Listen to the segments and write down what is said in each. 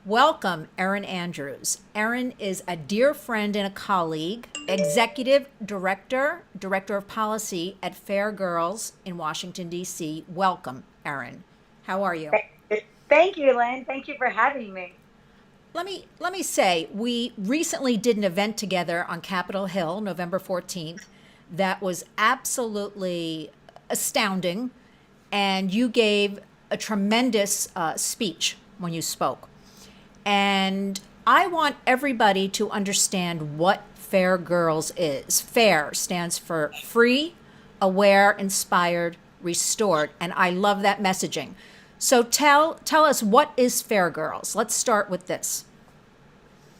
Welcome, Erin Andrews. Erin is a dear friend and a colleague, executive director of policy at Fair Girls in Washington, D.C. Welcome, Erin. How are you? Thank you, Lynn. Thank you for having me. Let me say, we recently did an event together on Capitol Hill, November 14th, that was absolutely astounding, and you gave a tremendous speech when you spoke. And I want everybody to understand what Fair Girls is. FAIR stands for free, aware, inspired, restored. And I love that messaging. So tell us, what is Fair Girls? Let's start with this.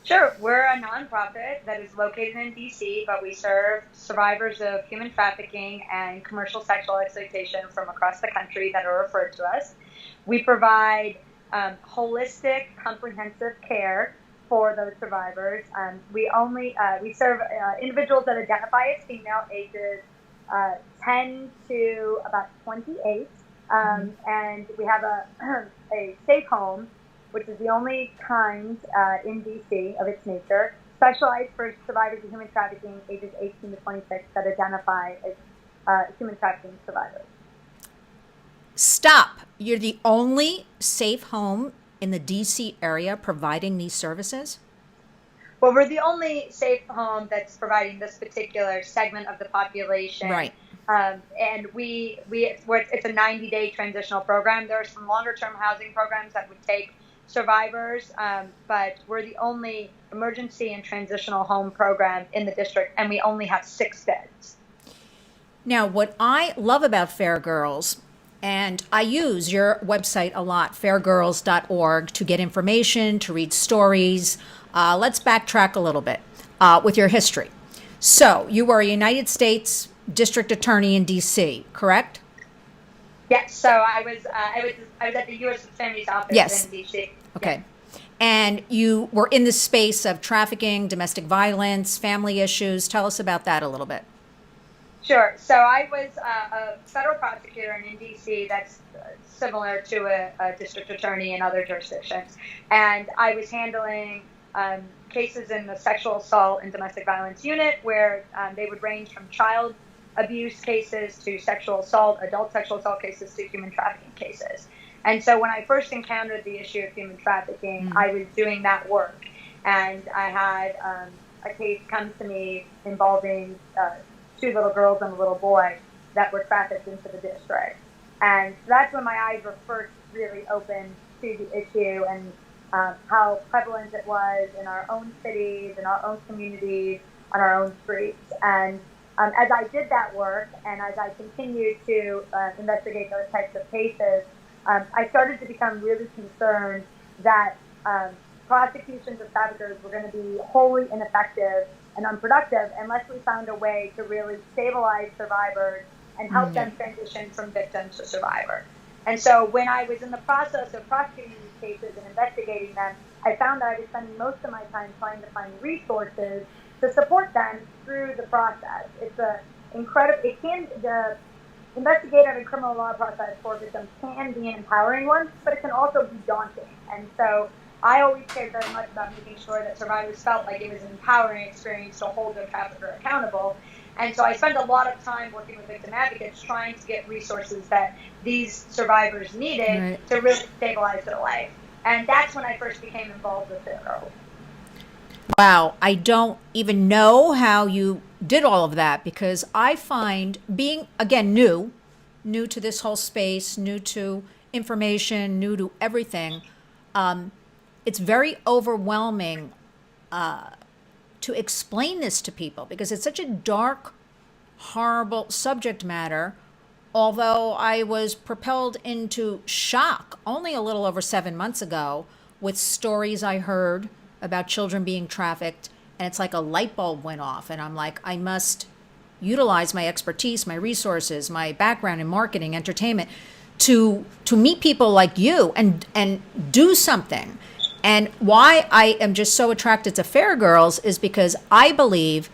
Sure, we're a nonprofit that is located in DC, but we serve survivors of human trafficking and commercial sexual exploitation from across the country that are referred to us. We provide holistic, comprehensive care for those survivors. We serve individuals that identify as female, ages 10 to about 28, and we have a safe home, which is the only kind in DC of its nature, specialized for survivors of human trafficking ages 18 to 26 that identify as human trafficking survivors. Stop. You're the only safe home in the DC area providing these services? Well, we're the only safe home that's providing this particular segment of the population. Right. And it's a 90-day transitional program. There are some longer-term housing programs that would take survivors, but we're the only emergency and transitional home program in the district, and we only have 6 beds. Now, what I love about Fair Girls, and I use your website a lot, fairgirls.org, to get information, to read stories. Let's backtrack a little bit with your history. So, you were a United States District Attorney in D.C., correct? Yes. So I was at the U.S. Attorney's Office in D.C. Okay. Yeah. And you were in the space of trafficking, domestic violence, family issues. Tell us about that a little bit. Sure. So I was a federal prosecutor in D.C. that's similar to a district attorney in other jurisdictions. And I was handling cases in the sexual assault and domestic violence unit where they would range from child abuse cases to sexual assault, adult sexual assault cases to human trafficking cases. And so when I first encountered the issue of human trafficking, I was doing that work. And I had a case come to me involving 2 little girls and a little boy that were trafficked into the district. And that's when my eyes were first really open to the issue and how prevalent it was in our own cities, in our own communities, on our own streets. And as I did that work and as I continued to investigate those types of cases, I started to become really concerned that prosecutions of traffickers were going to be wholly ineffective and unproductive unless we found a way to really stabilize survivors and help them transition from victim to survivor. And so when I was in the process of prosecuting these cases and investigating them, I found that I was spending most of my time trying to find resources to support them through the process. It's the investigative and criminal law process for victims can be an empowering one, but it can also be daunting. And so I always cared very much about making sure that survivors felt like it was an empowering experience to hold their trafficker accountable. And so I spent a lot of time working with victim advocates trying to get resources that these survivors needed to really stabilize their life. And that's when I first became involved with Fair Girls. Wow, I don't even know how you did all of that, because I find, being, again, new to this whole space, new to information, new to everything, it's very overwhelming to explain this to people because it's such a dark, horrible subject matter. Although I was propelled into shock only a little over 7 months ago with stories I heard about children being trafficked, and it's like a light bulb went off, and I'm like, I must utilize my expertise, my resources, my background in marketing, entertainment, to meet people like you and do something. And why I am just so attracted to Fair Girls is because I believe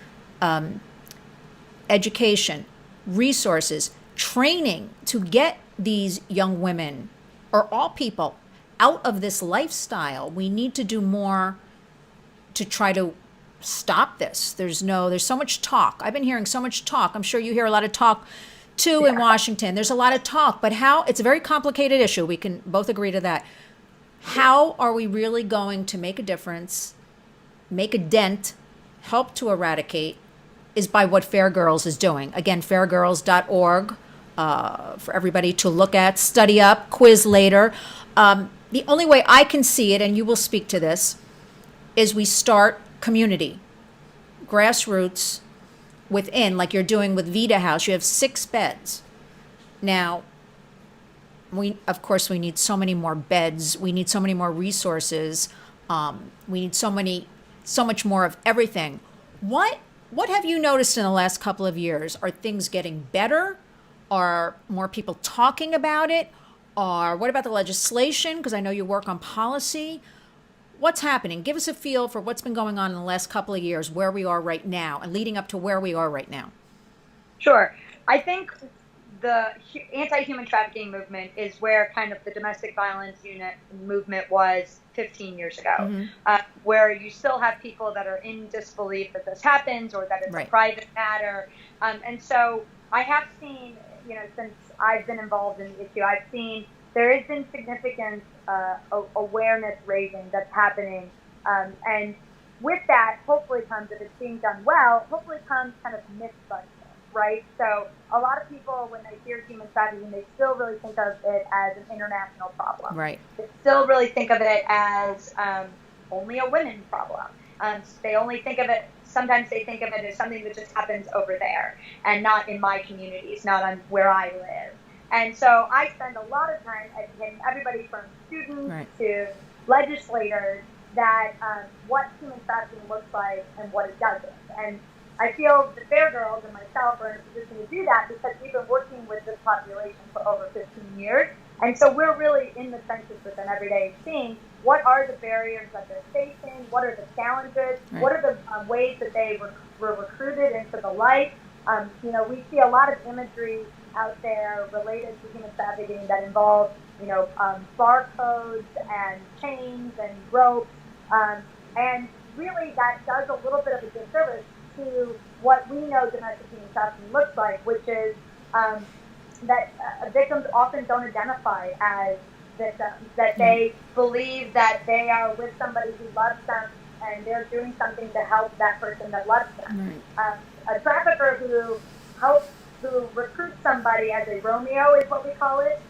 education, resources, training to get these young women or all people out of this lifestyle. We need to do more to try to stop this. There's so much talk. I've been hearing so much talk. I'm sure you hear a lot of talk too in Washington. There's a lot of talk, but it's a very complicated issue. We can both agree to that. How are we really going to make a difference, make a dent, help to eradicate, is by what Fair Girls is doing. Again, fairgirls.org for everybody to look at, study up, quiz later. The only way I can see it, and you will speak to this, is we start community, grassroots, within, like you're doing with Vita House. You have 6 beds. Now, of course, we need so many more beds. We need so many more resources. We need so much more of everything. What have you noticed in the last couple of years? Are things getting better? Are more people talking about it? Or what about the legislation? Because I know you work on policy. What's happening? Give us a feel for what's been going on in the last couple of years, where we are right now, and leading up to where we are right now. Sure. I think the anti-human trafficking movement is where kind of the domestic violence unit movement was 15 years ago, where you still have people that are in disbelief that this happens or that it's a private matter. And so I have seen, since I've been involved in the issue, I've seen there has been significant awareness raising that's happening. And with that, hopefully comes, if it's being done well, hopefully comes kind of myth-busting, right? So a lot of people, when they hear human trafficking, they still really think of it as an international problem. Right. They still really think of it as only a women problem. They only think of it, sometimes they think of it as something that just happens over there and not in my communities, not on where I live. And so I spend a lot of time educating everybody from students to legislators that what human trafficking looks like and what it doesn't. And I feel the Fair Girls and myself are in a position to do that because we've been working with this population for over 15 years. And so we're really in the trenches with them every day, seeing what are the barriers that they're facing, what are the challenges, what are the ways that they were recruited into the life. We see a lot of imagery out there related to human trafficking that involve, barcodes and chains and ropes. And really that does a little bit of a disservice to what we know domestic human trafficking looks like, which is that victims often don't identify as victims, that they believe that they are with somebody who loves them and they're doing something to help that person that loves them. A trafficker who recruits somebody as a Romeo is what we call it,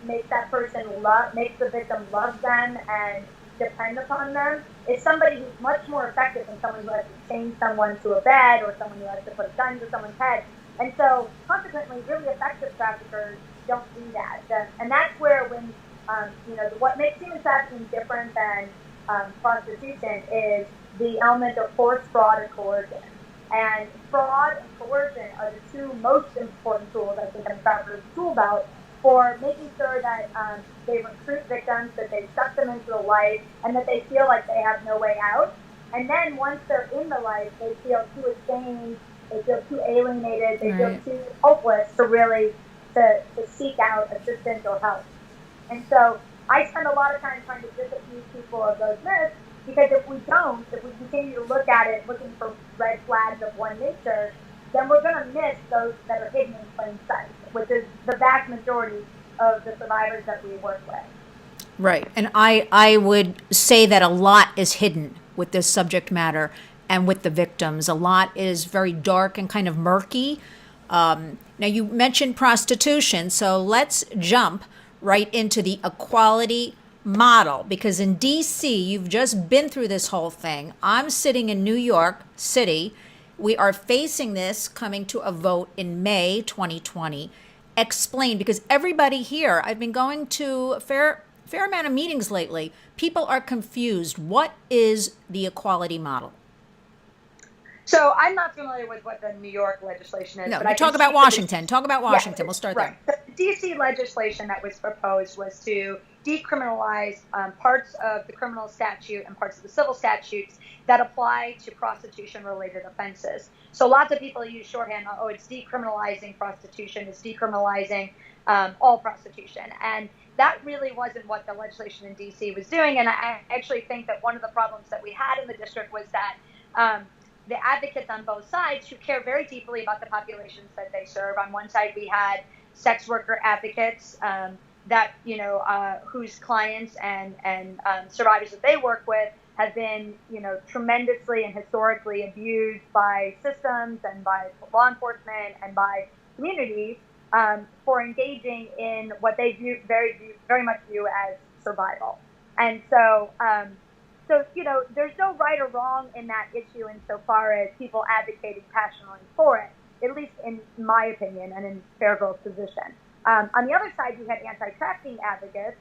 makes the victim love them and depend upon them, is somebody who's much more effective than someone who has to chain someone to a bed or someone who has to put a gun to someone's head. And so, consequently, really effective traffickers don't do that. And that's where what makes human trafficking different than prostitution is the element of force, fraud, and coercion. And fraud and coercion are the 2 most important tools, I think, in a trafficker's tool belt for making sure that they recruit victims, that they suck them into the life, and that they feel like they have no way out. And then once they're in the life, they feel too ashamed, they feel too alienated, they feel too hopeless to really to seek out assistance or help. And so I spend a lot of time trying to disabuse people of those myths, because if we continue to look at it looking for red flags of one nature, then we're going to miss those that are hidden in plain sight, which is the vast majority of the survivors that we work with. Right. And I would say that a lot is hidden with this subject matter and with the victims. A lot is very dark and kind of murky. Now, you mentioned prostitution, so let's jump right into the equality model, because in D.C., you've just been through this whole thing. I'm sitting in New York City. We are facing this, coming to a vote in May 2020. Explain, because everybody here, I've been going to a fair amount of meetings lately. People are confused. What is the equality model? So I'm not familiar with what the New York legislation is. No, but talk about Washington. Talk about Washington. We'll start there. The D.C. legislation that was proposed was to decriminalize parts of the criminal statute and parts of the civil statutes that apply to prostitution-related offenses. So lots of people use shorthand, it's decriminalizing prostitution, it's decriminalizing all prostitution. And that really wasn't what the legislation in DC was doing. And I actually think that one of the problems that we had in the district was that the advocates on both sides, who care very deeply about the populations that they serve. On one side, we had sex worker advocates that, whose clients and survivors that they work with have been, tremendously and historically abused by systems and by law enforcement and by communities for engaging in what they very much view as survival. And so, there's no right or wrong in that issue insofar as people advocating passionately for it, at least in my opinion and in Fairgirl's position. On the other side, you had anti-trafficking advocates,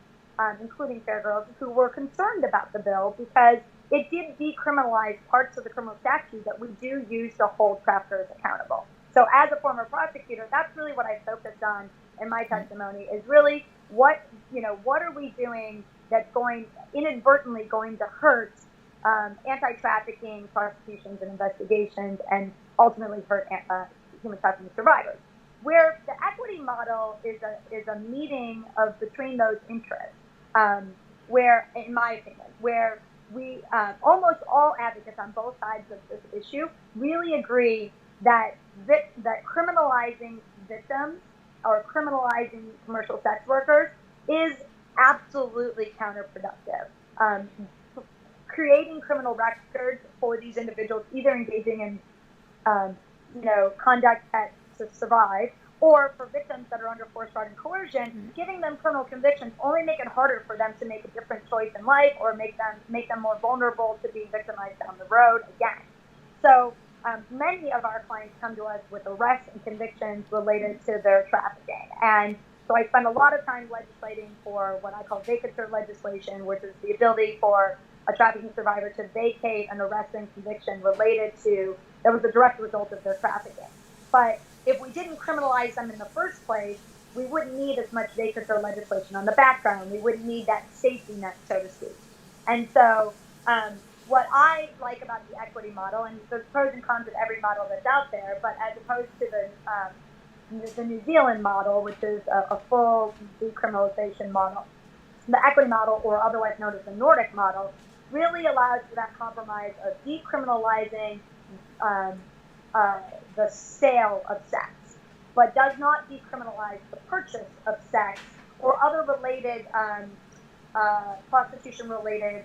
including Fairgirls, who were concerned about the bill because it did decriminalize parts of the criminal statute that we do use to hold traffickers accountable. So as a former prosecutor, that's really what I focused on in my testimony, is really what are we doing that's inadvertently going to hurt anti-trafficking prosecutions and investigations and ultimately hurt human trafficking survivors. Where the equity model is a meeting of between those interests, where, in my opinion, where we almost all advocates on both sides of this issue really agree that criminalizing victims or criminalizing commercial sex workers is absolutely counterproductive. Creating criminal records for these individuals, either engaging in conduct that to survive, or for victims that are under force, fraud, and coercion, giving them criminal convictions only make it harder for them to make a different choice in life, or make them more vulnerable to being victimized down the road again. So many of our clients come to us with arrests and convictions related to their trafficking. And so I spend a lot of time legislating for what I call vacatur legislation, which is the ability for a trafficking survivor to vacate an arrest and conviction related to, that was a direct result of their trafficking. But if we didn't criminalize them in the first place, we wouldn't need as much vacatur legislation on the background. We wouldn't need that safety net, so to speak. And so what I like about the equity model, and there's pros and cons of every model that's out there, but as opposed to the New Zealand model, which is a full decriminalization model, the equity model, or otherwise known as the Nordic model, really allows for that compromise of decriminalizing the sale of sex, but does not decriminalize the purchase of sex or other related prostitution-related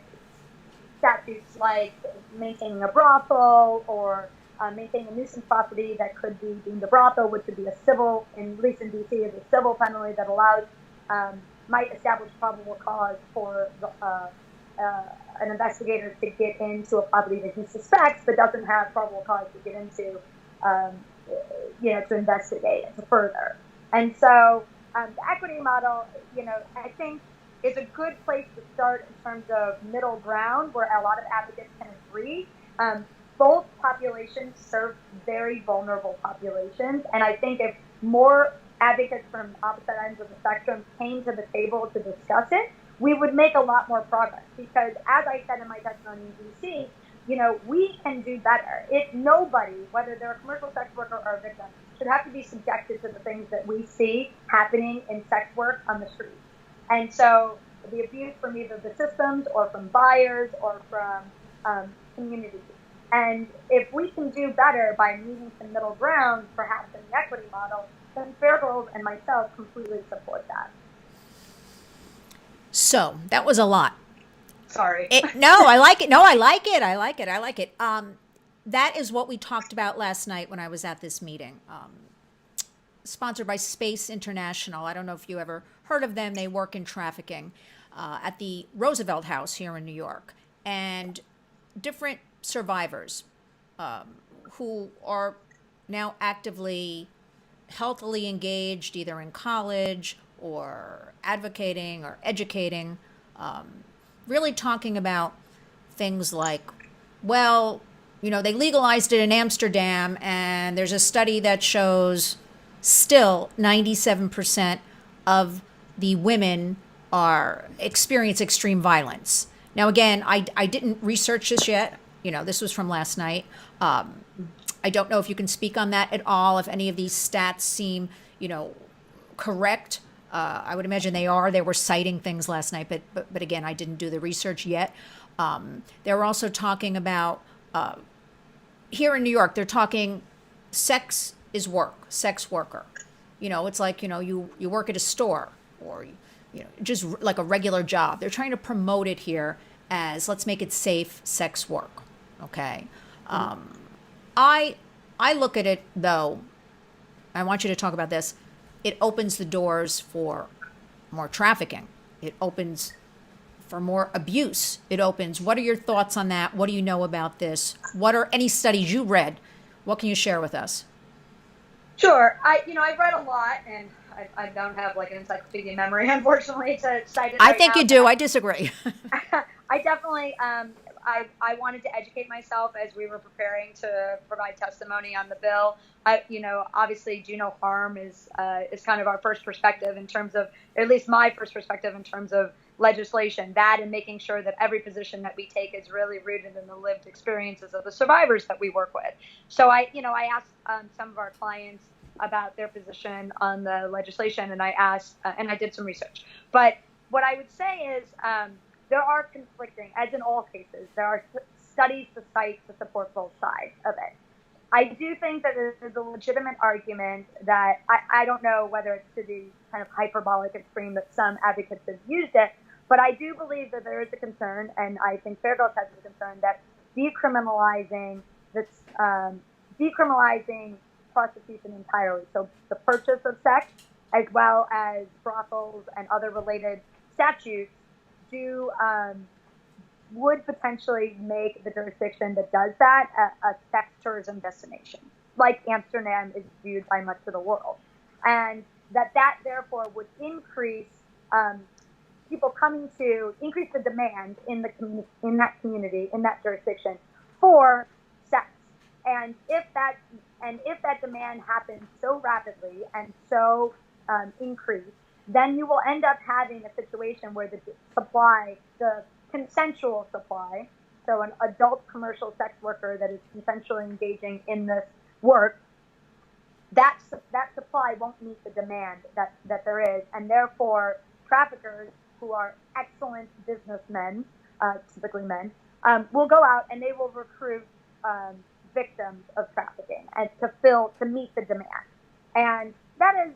statutes, like maintaining a brothel or maintaining a nuisance property that could be deemed a brothel, which would be a civil, at least in DC, is a civil penalty that allows, might establish probable cause for an investigator to get into a property that he suspects, but doesn't have probable cause to get into, to investigate and to further. And so the equity model, I think is a good place to start in terms of middle ground, where a lot of advocates can agree. Both populations serve very vulnerable populations, and I think if more advocates from opposite ends of the spectrum came to the table to discuss it, we would make a lot more progress. Because as I said in my testimony in DC, we can do better. If nobody, whether they're a commercial sex worker or a victim, should have to be subjected to the things that we see happening in sex work on the streets. And so the abuse from either the systems or from buyers or from communities. And if we can do better by meeting some middle ground, perhaps in the equity model, then Fairgirls and myself completely support that. So that was a lot. Sorry. No, I like it. No, I like it. I like it. I like it. That is what we talked about last night when I was at this meeting. Sponsored by Space International. I don't know if you ever heard of them. They work in trafficking at the Roosevelt House here in New York. And different survivors who are now actively, healthily engaged, either in college or advocating or educating, really talking about things like, well, they legalized it in Amsterdam, and there's a study that shows still 97% of the women experience extreme violence. Now, again, I didn't research this yet. This was from last night. I don't know if you can speak on that at all, if any of these stats seem, correct. I would imagine they are. They were citing things last night, but again, I didn't do the research yet. They were also talking about here in New York. They're talking sex is work, sex worker. It's like you work at a store or just like a regular job. They're trying to promote it here as let's make it safe sex work. Okay. I look at it though. I want you to talk about this. It opens the doors for more trafficking. It opens for more abuse. It opens. What are your thoughts on that? What do you know about this? What are any studies you read? What can you share with us? Sure. I've read a lot, and I don't have like an encyclopedia memory, unfortunately, to cite it. I think you do. I disagree. I definitely, I wanted to educate myself as we were preparing to provide testimony on the bill. Obviously, do no harm is kind of our first perspective in terms of, at least my first perspective in terms of legislation. That and making sure that every position that we take is really rooted in the lived experiences of the survivors that we work with. So I asked some of our clients about their position on the legislation, and I asked, and I did some research. But what I would say is, there are conflicting, as in all cases, there are studies to cite to support both sides of it. I do think that there's a legitimate argument that I don't know whether it's to the kind of hyperbolic extreme that some advocates have used it, but I do believe that there is a concern, and I think Fairgross has a concern, that decriminalizing prostitution entirely, so the purchase of sex, as well as brothels and other related statutes, would potentially make the jurisdiction that does that a sex tourism destination, like Amsterdam is viewed by much of the world, and that therefore would increase people coming to increase the demand in that community, in that jurisdiction, for sex. And if that demand happens so rapidly and so increased, then you will end up having a situation where the supply, the consensual supply, so an adult commercial sex worker that is consensually engaging in this work, that supply won't meet the demand that there is, and therefore traffickers, who are excellent businessmen, typically men, will go out and they will recruit victims of trafficking and to meet the demand. And that is,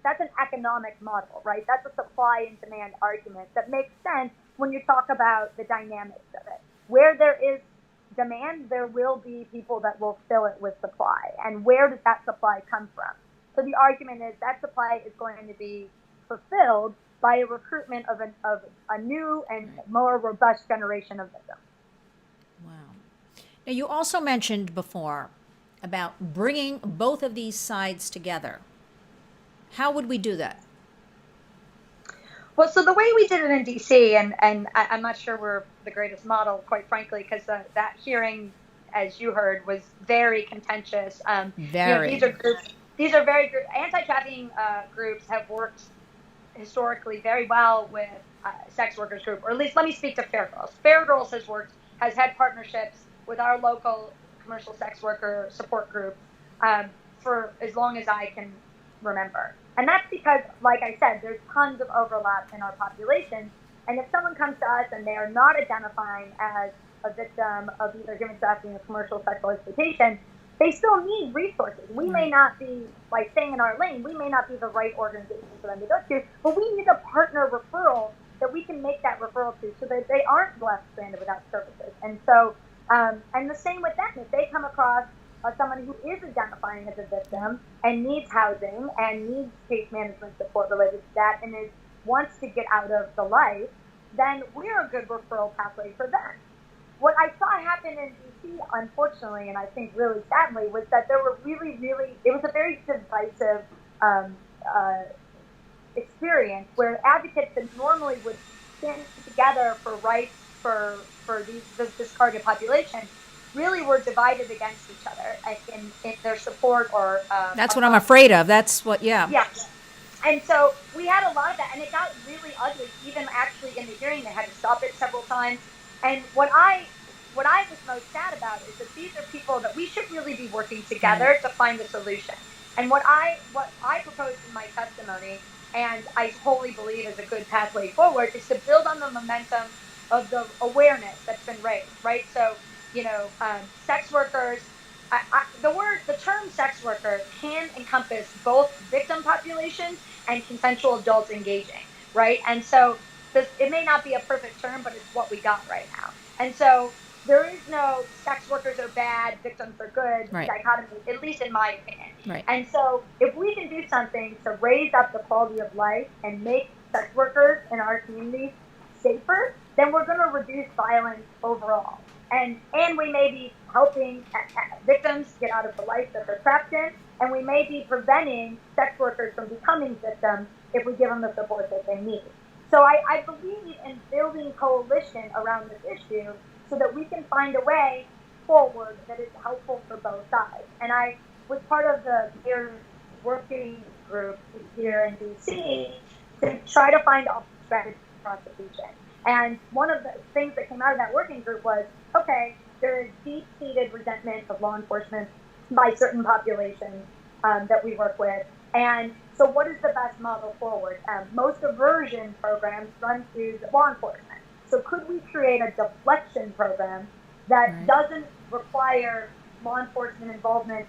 that's an economic model, right? That's a supply and demand argument that makes sense when you talk about the dynamics of it. Where there is demand, there will be people that will fill it with supply. And where does that supply come from? So the argument is that supply is going to be fulfilled by a recruitment of a new and more robust generation of victims. Wow. Now, you also mentioned before about bringing both of these sides together. How would we do that? Well, so the way we did it in D.C., and I'm not sure we're the greatest model, quite frankly, because that hearing, as you heard, was very contentious. Very. These are very anti-trafficking groups have worked historically very well with sex workers group, or at least let me speak to Fairgirls. Fairgirls has had partnerships with our local commercial sex worker support group for as long as I can remember. And that's because, like I said, there's tons of overlap in our population. And if someone comes to us and they are not identifying as a victim of either human trafficking or commercial sexual exploitation, they still need resources. We may not be, like staying in our lane, we may not be the right organization for them to go to, but we need a partner referral that we can make that referral to so that they aren't left stranded without services. And so, and the same with them. If they come across someone who is identifying as a victim and needs housing and needs case management support related to that and wants to get out of the life, then we're a good referral pathway for them. What I saw happen in D.C., unfortunately, and I think really sadly, was that there were it was a very divisive experience where advocates that normally would stand together for rights for this target population really were divided against each other in their support or... That's what I'm afraid of. That's what, yeah. Yeah. And so we had a lot of that, and it got really ugly. Even actually in the hearing, they had to stop it several times. And what I was most sad about is that these are people that we should really be working together to find a solution. And what I proposed in my testimony and I wholly believe is a good pathway forward, is to build on the momentum of the awareness that's been raised, right? So, sex workers, the term sex worker can encompass both victim populations and consensual adults engaging, right? And so it may not be a perfect term, but it's what we got right now. And so there is no sex workers are bad, victims are good Right. dichotomy, at least in my opinion. Right. And so if we can do something to raise up the quality of life and make sex workers in our communities safer, then we're going to reduce violence overall. And we may be helping victims get out of the life that they're trapped in, and we may be preventing sex workers from becoming victims if we give them the support that they need. So I believe in building coalition around this issue so that we can find a way forward that is helpful for both sides. And I was part of the peer working group here in DC to try to find alternative strategies for prosecution. And one of the things that came out of that working group was, okay, there is deep-seated resentment of law enforcement by certain populations that we work with. And so what is the best model forward? Most aversion programs run through law enforcement. So could we create a deflection program that doesn't require law enforcement involvement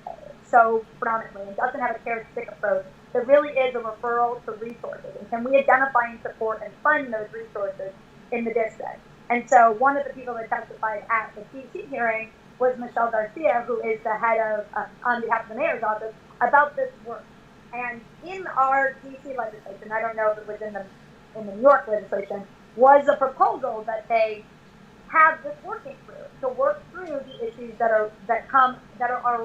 so predominantly and doesn't have a carrot-stick approach, that really is a referral to resources? And can we identify and support and fund those resources in the district? And so one of the people that testified at the DC hearing was Michelle Garcia, who is the head of, on behalf of the mayor's office, about this work. And in our DC legislation, I don't know if it was in the New York legislation, was a proposal that they have this working through to work through the issues that are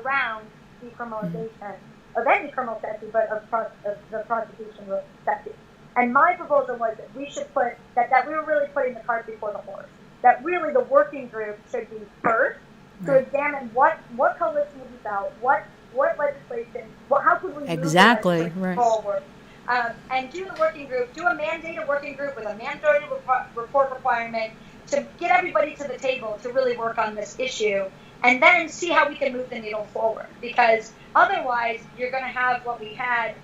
around decriminalization of any criminal statute, but of the prosecution statute. And my proposal was that we should put that we were really putting the cart before the horse. That really the working group should be first to examine what coalition would be about, what legislation, how could we move the forward, and do the working group, do a mandated working group with a mandatory report requirement to get everybody to the table to really work on this issue, and then see how we can move the needle forward. Because otherwise, you're going to have what we had,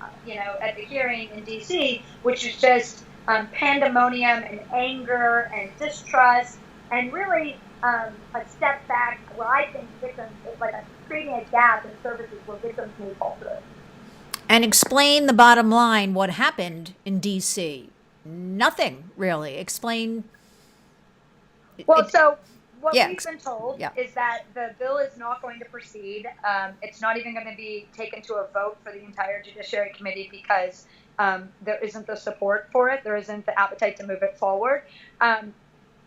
at the hearing in DC, which is just pandemonium and anger and distrust, and really a step back where I think victims is like creating a gap in services where victims may fall through. And explain the bottom line, what happened in DC. Nothing, really. Explain. Well, so what we've been told is that the bill is not going to proceed. It's not even going to be taken to a vote for the entire Judiciary Committee because there isn't the support for it. There isn't the appetite to move it forward.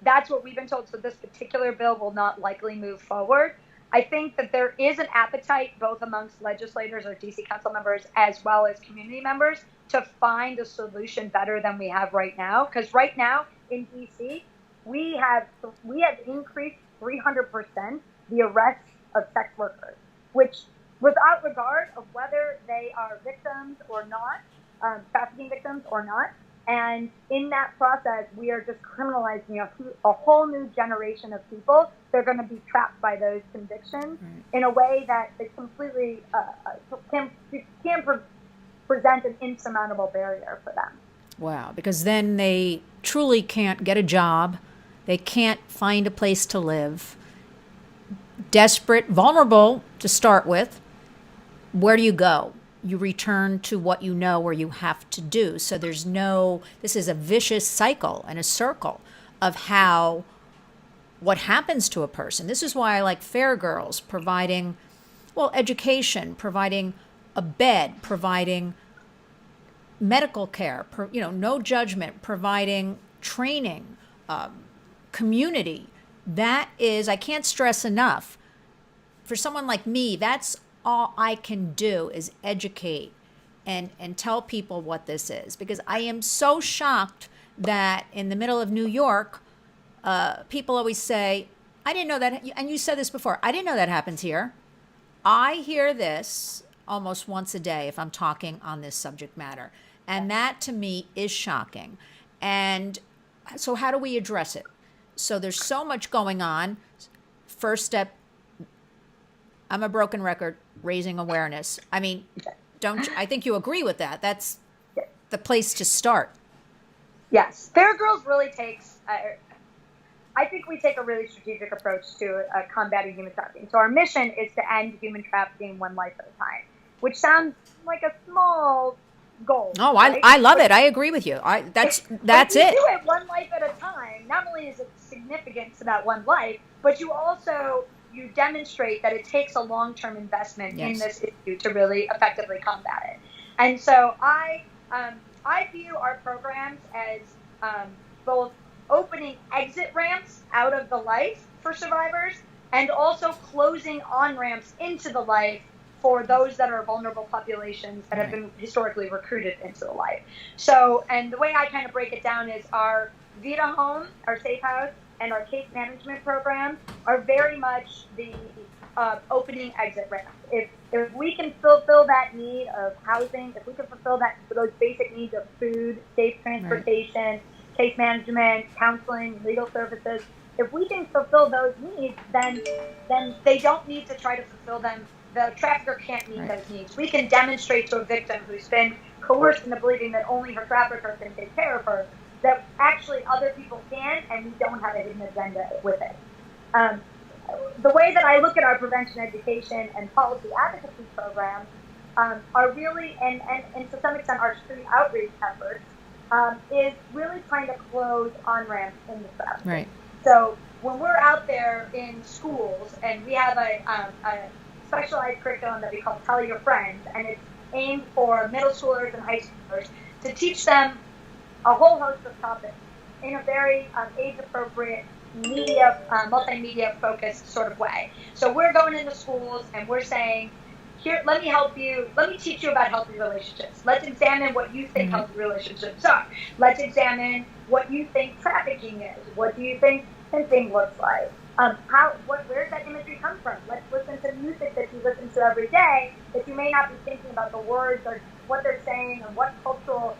That's what we've been told. So this particular bill will not likely move forward. I think that there is an appetite both amongst legislators or DC council members as well as community members to find a solution better than we have right now. Because right now in DC, we have increased 300% the arrests of sex workers, which without regard of whether they are victims or not, trafficking victims or not. And in that process, we are just criminalizing a whole new generation of people. They're going to be trapped by those convictions in a way that is completely can present an insurmountable barrier for them. Wow, because then they truly can't get a job. They can't find a place to live. Desperate, vulnerable to start with. Where do you go? You return to what you know or you have to do. So this is a vicious cycle and a circle of what happens to a person. This is why I like Fair Girls, providing, education, providing a bed, providing medical care, no judgment, providing training, community. That is, I can't stress enough, for someone like me, that's all I can do is educate and tell people what this is. Because I am so shocked that in the middle of New York, people always say, I didn't know that, and you said this before, I didn't know that happens here. I hear this almost once a day if I'm talking on this subject matter. And that to me is shocking. And so how do we address it? So there's so much going on. First step, I'm a broken record, raising awareness. I mean, I think you agree with that. That's the place to start. Yes. Fair Girls really takes, I think we take a really strategic approach to combating human trafficking. So our mission is to end human trafficking one life at a time, which sounds like a small goal. Oh, right? I love it. I agree with you. That's But if you it. do it one life at a time, not only is it significant to that one life, but you demonstrate that it takes a long-term investment in this issue to really effectively combat it. And so I view our programs as both opening exit ramps out of the life for survivors and also closing on-ramps into the life for those that are vulnerable populations that have been historically recruited into the life. So, and the way I kind of break it down is our Vita Home, our safe house, and our case management program are very much the opening exit ramp. If we can fulfill that need of housing, if we can fulfill those basic needs of food, safe transportation, case management, counseling, legal services, if we can fulfill those needs, then they don't need to try to fulfill them. The trafficker can't meet those needs. We can demonstrate to a victim who's been coerced into believing that only her trafficker can take care of her, that actually other people can, and we don't have a hidden agenda with it. The way that I look at our prevention education and policy advocacy programs are really, and to some extent our street outreach efforts, is really trying to close on-ramps in the South. Right. So when we're out there in schools, and we have a specialized curriculum that we call Tell Your Friends, and it's aimed for middle schoolers and high schoolers to teach them a whole host of topics in a very age-appropriate, multimedia focused sort of way. So we're going into schools and we're saying, here, let me teach you about healthy relationships. Let's examine what you think healthy relationships are. Let's examine what you think trafficking is. What do you think pimping looks like? Where's that imagery come from? Let's listen to music that you listen to every day that you may not be thinking about the words or what they're saying and what cultural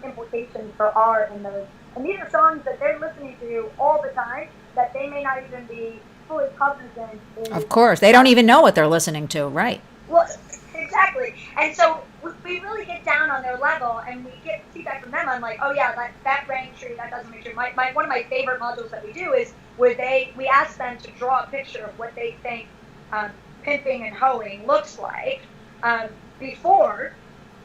implications there are in those. And these are songs that they're listening to all the time that they may not even be fully cognizant. Of course. They don't even know what they're listening to, right? Well, exactly. And so we really get down on their level and we get feedback from them on like, oh yeah, that rang true, that doesn't ring true. One of my favorite modules that we do is where we ask them to draw a picture of what they think pimping and hoeing looks like before,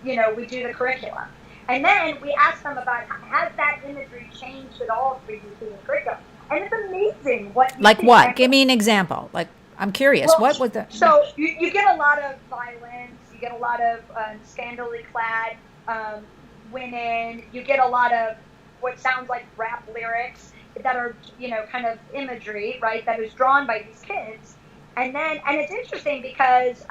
we do the curriculum. And then we ask them about, has that imagery changed at all for you through the curriculum? And it's amazing what you Like see. what? Give me an example. Like, I'm curious. Well, what was that? So you get a lot of violence. You get a lot of scandally clad women. You get a lot of what sounds like rap lyrics that are, kind of imagery, right, that is drawn by these kids. And it's interesting because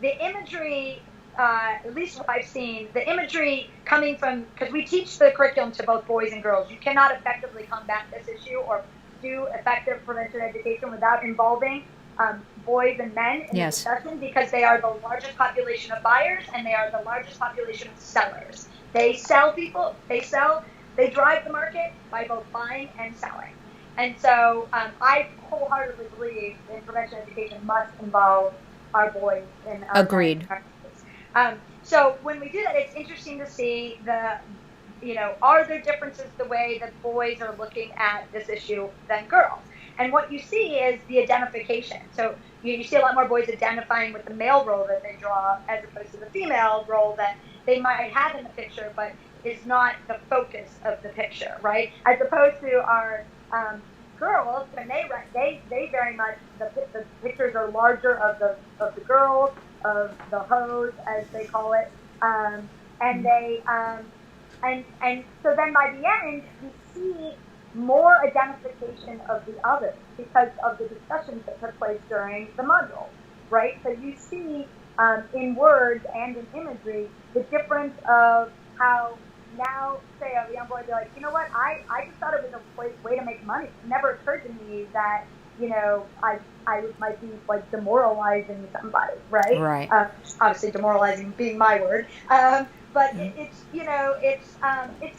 the imagery, at least what I've seen, the imagery coming from, because we teach the curriculum to both boys and girls. You cannot effectively combat this issue or do effective prevention education without involving boys and men in the discussion, because they are the largest population of buyers and they are the largest population of sellers. They drive the market by both buying and selling. And so I wholeheartedly believe that prevention education must involve our boys in our Agreed. So when we do that, it's interesting to see are there differences the way that boys are looking at this issue than girls? And what you see is the identification. So you see a lot more boys identifying with the male role that they draw as opposed to the female role that they might have in the picture, but is not the focus of the picture, right? As opposed to our girls, when they very much, the pictures are larger of the girls, of the hoes, as they call it, and they and so then by the end you see more identification of the others because of the discussions that took place during the module, right? So you see in words and in imagery the difference of how now, say a young boy would be like, you know what, I just thought it was a way to make money. It never occurred to me that I might be like demoralizing somebody, right? Right. Obviously, demoralizing being my word, but it's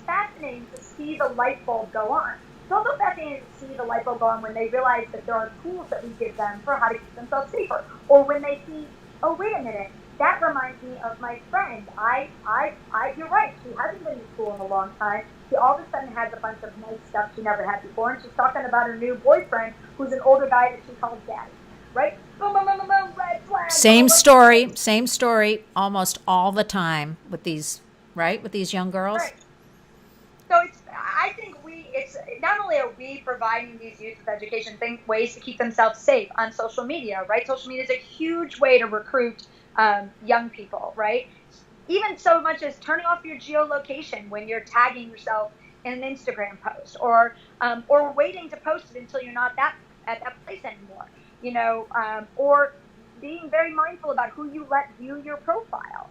fascinating to see the light bulb go on. It's also fascinating to see the light bulb go on when they realize that there are tools that we give them for how to keep themselves safer, or when they see, oh wait a minute, that reminds me of my friend. You're right. She hasn't been to school in a long time. She all of a sudden has a bunch of nice stuff she never had before, and she's talking about her new boyfriend, who's an older guy that she calls daddy. Right? Boom, boom, boom, boom, boom, red flag. Same story almost all the time with these, right? With these young girls. Right. So I think it's not only are we providing these youth with education, ways to keep themselves safe on social media, right? Social media is a huge way to recruit young people, right? Even so much as turning off your geolocation when you're tagging yourself in an Instagram post, or waiting to post it until you're not at that place anymore, or being very mindful about who you let view your profile.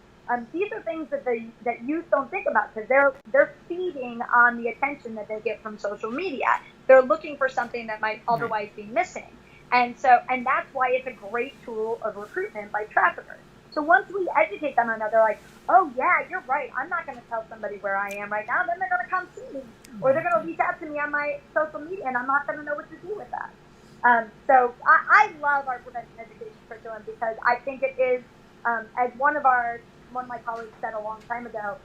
These are things that youth don't think about, because they're feeding on the attention that they get from social media. They're looking for something that might otherwise be missing, and that's why it's a great tool of recruitment by traffickers. So once we educate them on that, they're like, oh yeah, you're right. I'm not going to tell somebody where I am right now. Then they're going to come see me, or they're going to reach out to me on my social media, and I'm not going to know what to do with that. So I love our prevention education curriculum, because I think it is, as one of my colleagues said a long time ago,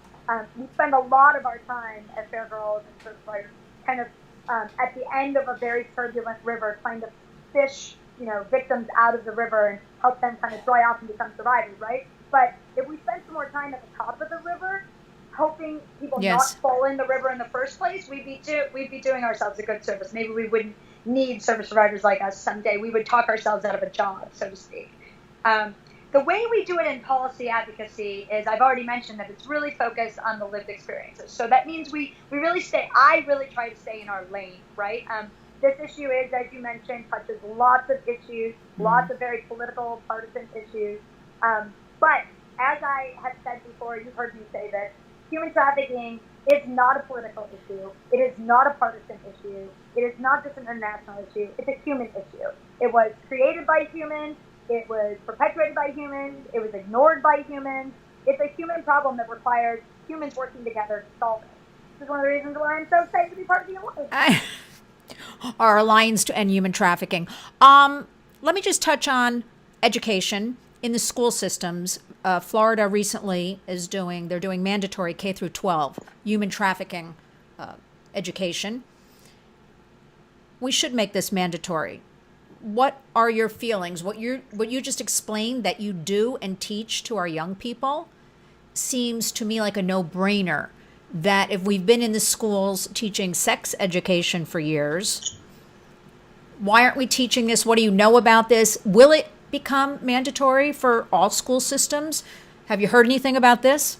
we spend a lot of our time as fair girls and service providers kind of at the end of a very turbulent river, trying to fish, victims out of the river and help them kind of dry off and become survivors, right? But if we spend some more time at the top of the river, helping people not fall in the river in the first place, we'd be doing ourselves a good service. Maybe we wouldn't need service providers like us someday. We would talk ourselves out of a job, so to speak. The way we do it in policy advocacy is, I've already mentioned that it's really focused on the lived experiences. So that means I really try to stay in our lane, right? This issue is, as you mentioned, touches lots of issues, lots of very political, partisan issues. But as I have said before, you've heard me say this, human trafficking is not a political issue. It is not a partisan issue. It is not just an international issue. It's a human issue. It was created by humans. It was perpetuated by humans. It was ignored by humans. It's a human problem that requires humans working together to solve it. This is one of the reasons why I'm so excited to be part of the Alliance. Our Alliance to End Human Trafficking. Let me just touch on education in the school systems. Florida recently they're doing mandatory K through 12 human trafficking education. We should make this mandatory. What are your feelings? What you just explained that you do and teach to our young people seems to me like a no-brainer. That if we've been in the schools teaching sex education for years, why aren't we teaching this? What do you know about this? Will it become mandatory for all school systems? Have you heard anything about this?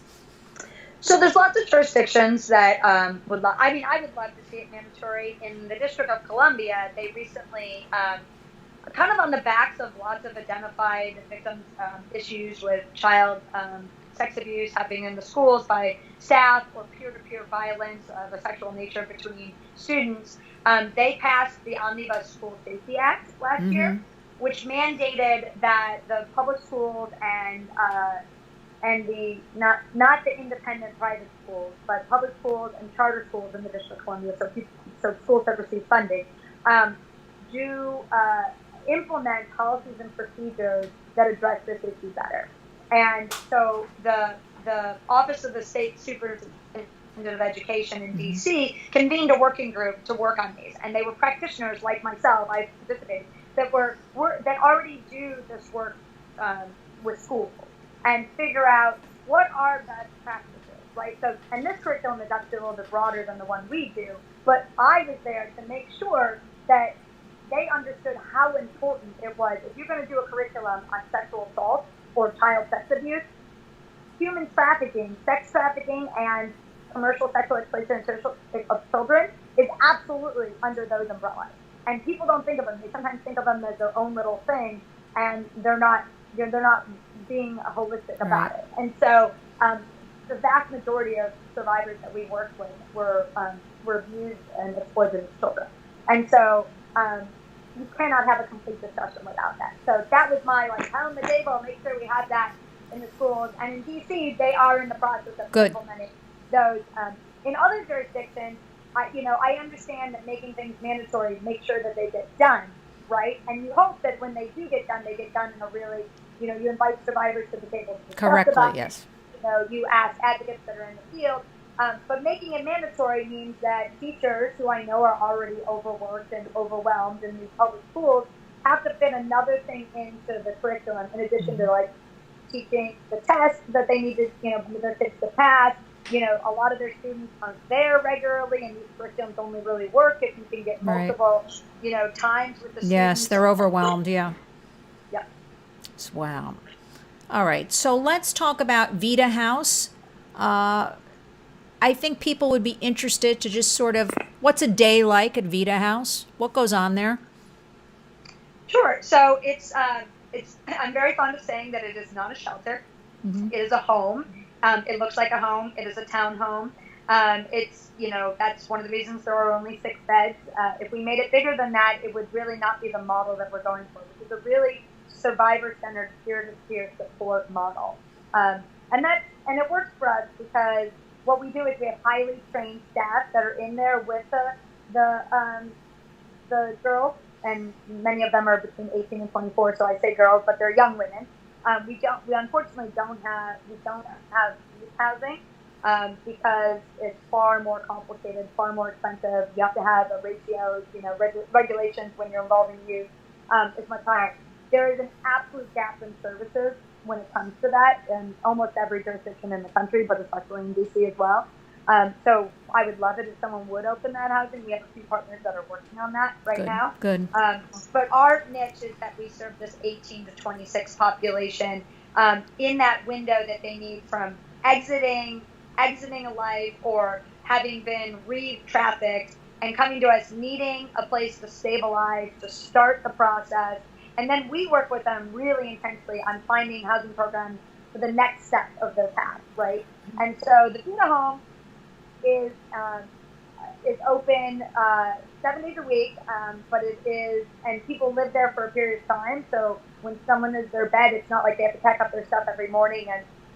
So there's lots of jurisdictions that I would love to see it mandatory. In the District of Columbia, they recently, kind of on the backs of lots of identified victims' issues with child sex abuse happening in the schools by staff, or peer-to-peer violence of a sexual nature between students, they passed the Omnibus School Safety Act last year, which mandated that the public schools and the not the independent private schools, but public schools and charter schools in the District of Columbia, so schools that receive funding, do implement policies and procedures that address this issue better. And so the Office of the State Superintendent of Education in D.C. convened a working group to work on these, and they were practitioners like myself. I participated that already do this work with schools and figure out what are best practices, right? So, and this curriculum is actually a little bit broader than the one we do, but I was there to make sure that they understood how important it was. If you're going to do a curriculum on sexual assault or child sex abuse, human trafficking, sex trafficking, and commercial sexual exploitation of children is absolutely under those umbrellas. And people don't think of them. They sometimes think of them as their own little thing, and they're not being holistic about it. And so the vast majority of survivors that we worked with were abused and exploited as children. And so you cannot have a complete discussion without that. So that was my pound the table, make sure we have that in the schools. And in D.C., they are in the process of implementing those. In other jurisdictions, I understand that making things mandatory, make sure that they get done, right? And you hope that when they do get done, they get done in a really, you invite survivors to the table to discuss Correctly, about it. yes. You ask advocates that are in the field. But making it mandatory means that teachers, who I know are already overworked and overwhelmed in these public schools, have to fit another thing into the curriculum in addition to like teaching the tests that they need to, their kids to pass. A lot of their students aren't there regularly, and these curriculums only really work if you can get Right. multiple, times with the students. Yes, they're overwhelmed, yeah. Yeah. Wow. All right, so let's talk about Vita House. I think people would be interested to just sort of, what's a day like at Vita House? What goes on there? Sure. So it's I'm very fond of saying that it is not a shelter. Mm-hmm. It is a home. It looks like a home. It is a town home. It's, that's one of the reasons there are only 6 beds. If we made it bigger than that, it would really not be the model that we're going for, which is a really survivor-centered, peer-to-peer support model. And it works for us because what we do is we have highly trained staff that are in there with the girls, and many of them are between 18 and 24. So I say girls, but they're young women. We unfortunately don't have youth housing because it's far more complicated, far more expensive. You have to have a ratios, regulations when you're involving youth. It's much higher. There is an absolute gap in services when it comes to that in almost every jurisdiction in the country, but especially in DC as well. So I would love it if someone would open that housing. We have a few partners that are working on that right now. Good. But our niche is that we serve this 18 to 26 population in that window that they need from exiting a life or having been re-trafficked and coming to us needing a place to stabilize, to start the process. And then we work with them really intensely on finding housing programs for the next step of their path, right? And so the Vita Home is open 7 days a week, but it is, and people live there for a period of time. So when someone is their bed, it's not like they have to pack up their stuff every morning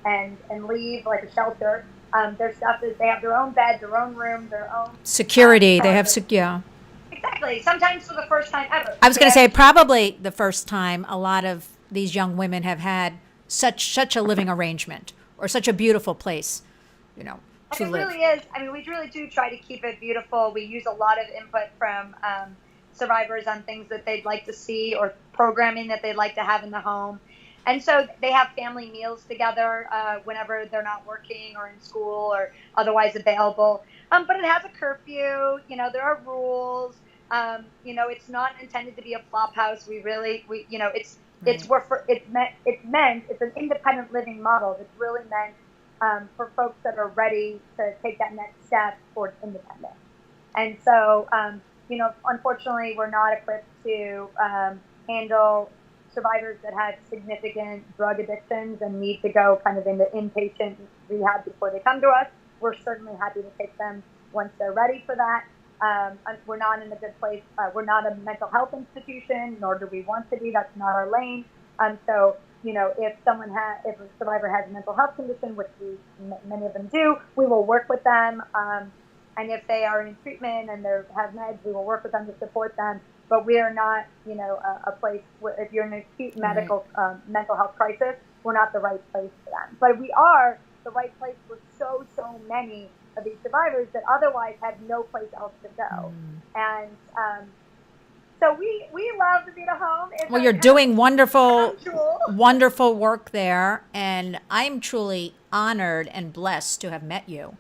and leave like a shelter. Their stuff is, they have their own bed, their own room, their own Security. They have, yeah. Exactly. Sometimes for the first time ever. I was going to say probably the first time a lot of these young women have had such a living arrangement or such a beautiful place, to it live. Really is. I mean, we really do try to keep it beautiful. We use a lot of input from survivors on things that they'd like to see or programming that they'd like to have in the home. And so they have family meals together whenever they're not working or in school or otherwise available. But it has a curfew. There are rules. It's not intended to be a flop house. It's an independent living that's really meant for folks that are ready to take that next step towards independence. And so, unfortunately, we're not equipped to handle survivors that have significant drug addictions and need to go kind of into inpatient rehab before they come to us. We're certainly happy to take them once they're ready for that. We're not in a good place. We're not a mental health institution, nor do we want to be. That's not our lane. So, if a survivor has a mental health condition, which many of them do, we will work with them. And if they are in treatment and they have meds, we will work with them to support them. But we are not, a place where if you're in an acute mental health crisis, we're not the right place for them. But we are the right place for so many of these survivors that otherwise have no place else to go. And so we love the Vita Home. Well, you're doing wonderful work there, and I'm truly honored and blessed to have met you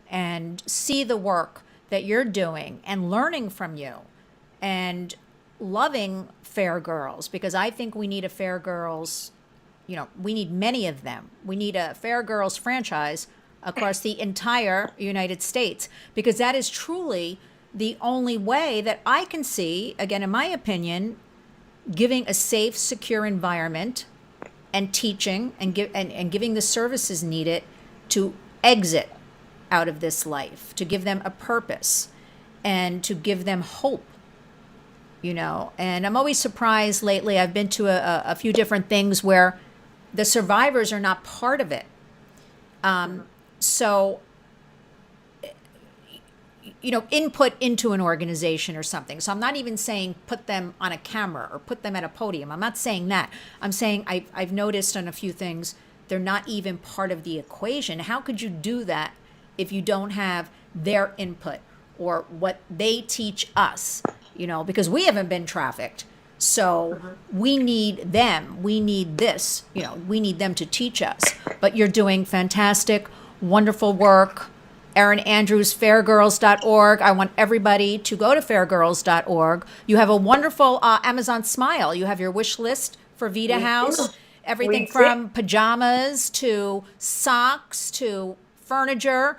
and see the work that you're doing and learning from you and loving Fair Girls, because I think we need a Fair Girls, we need many of them. We need a Fair Girls franchise across the entire United States, because that is truly the only way that I can see, again, in my opinion, giving a safe, secure environment and teaching and giving the services needed to exit out of this life, to give them a purpose and to give them hope, And I'm always surprised lately. I've been to a few different things where the survivors are not part of it. So, input into an organization or something. So I'm not even saying put them on a camera or put them at a podium. I'm not saying that. I'm saying I've noticed on a few things, they're not even part of the equation. How could you do that if you don't have their input or what they teach us? Because we haven't been trafficked. So we need them. We need this. We need them to teach us. But you're doing fantastic, wonderful work. Erin Andrews, fairgirls.org. I want everybody to go to fairgirls.org. You have a wonderful Amazon Smile. You have your wish list for Vita House. Everything from pajamas to socks to furniture.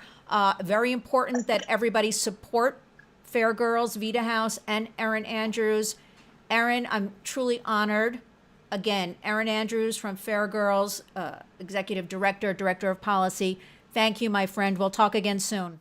Very important that everybody support Fair Girls, Vita House, and Erin Andrews. Erin, I'm truly honored. Again, Erin Andrews from Fair Girls, Executive Director, Director of Policy. Thank you, my friend. We'll talk again soon.